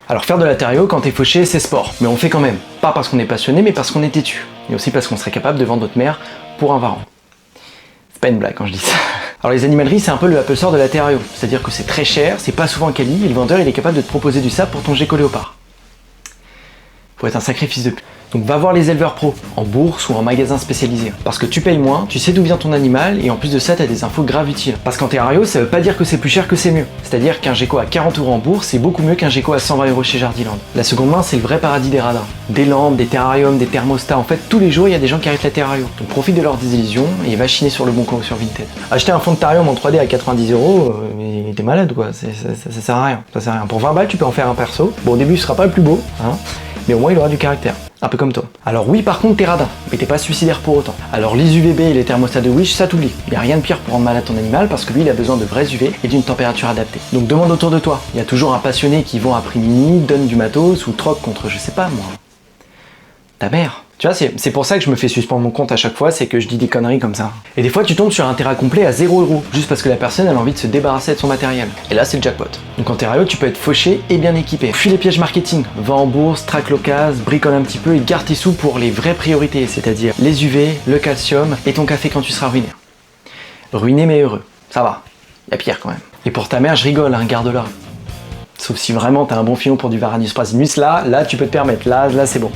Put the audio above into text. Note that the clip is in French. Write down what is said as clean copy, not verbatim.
Alors faire de la terrio quand t'es fauché, c'est sport, mais on le fait quand même. Pas parce qu'on est passionné, mais parce qu'on est têtu. Et aussi parce qu'on serait capable de vendre notre mère pour un varan. C'est pas une blague quand je dis ça. Alors les animaleries, c'est un peu le Apple Store de la terrio. C'est-à-dire que c'est très cher, c'est pas souvent quali, et le vendeur il est capable de te proposer du sable pour ton gecko léopard. Faut être un sacré fils de pute. Donc va voir les éleveurs pros, en bourse ou en magasin spécialisé. Parce que tu payes moins, tu sais d'où vient ton animal, et en plus de ça, t'as des infos graves utiles. Parce qu'en terrario, ça veut pas dire que c'est plus cher que c'est mieux. C'est-à-dire qu'un gecko à 40 € en bourse, c'est beaucoup mieux qu'un gecko à 120 € chez Jardiland. La seconde main, c'est le vrai paradis des radins. Des lampes, des terrariums, des thermostats, en fait, tous les jours, il y a des gens qui arrêtent la terrario. Donc profite de leur désillusion et va chiner sur le bon coin ou sur Vinted. Acheter un fond de terrarium en 3D à 90 €, mais t'es malade quoi, ça sert à rien. Ça sert à rien. Pour 20 balles, tu peux en faire un perso. Bon, au début, il sera pas le plus beau, hein, mais au moins il aura du caractère. Un peu comme toi. Alors oui, par contre, t'es radin, mais t'es pas suicidaire pour autant. Alors les UVB et les thermostats de Wish, ça t'oublie. Il y a rien de pire pour rendre malade ton animal parce que lui, il a besoin de vrais UV et d'une température adaptée. Donc demande autour de toi. Il y a toujours un passionné qui vend à prix mini, donne du matos ou troque contre, je sais pas moi, ta mère. Tu vois, c'est pour ça que je me fais suspendre mon compte à chaque fois, c'est que je dis des conneries comme ça. Et des fois, tu tombes sur un terrain complet à 0 €, juste parce que la personne a envie de se débarrasser de son matériel. Et là, c'est le jackpot. Donc en terrario, tu peux être fauché et bien équipé. Fuis les pièges marketing, vends en bourse, traque l'occasion, bricole un petit peu et garde tes sous pour les vraies priorités, c'est-à-dire les UV, le calcium et ton café quand tu seras ruiné. Ruiné mais heureux, ça va. Y a pire quand même. Et pour ta mère, je rigole, hein, garde-la. Sauf si vraiment t'as un bon filon pour du Varanus prasinus, là, tu peux te permettre, là c'est bon.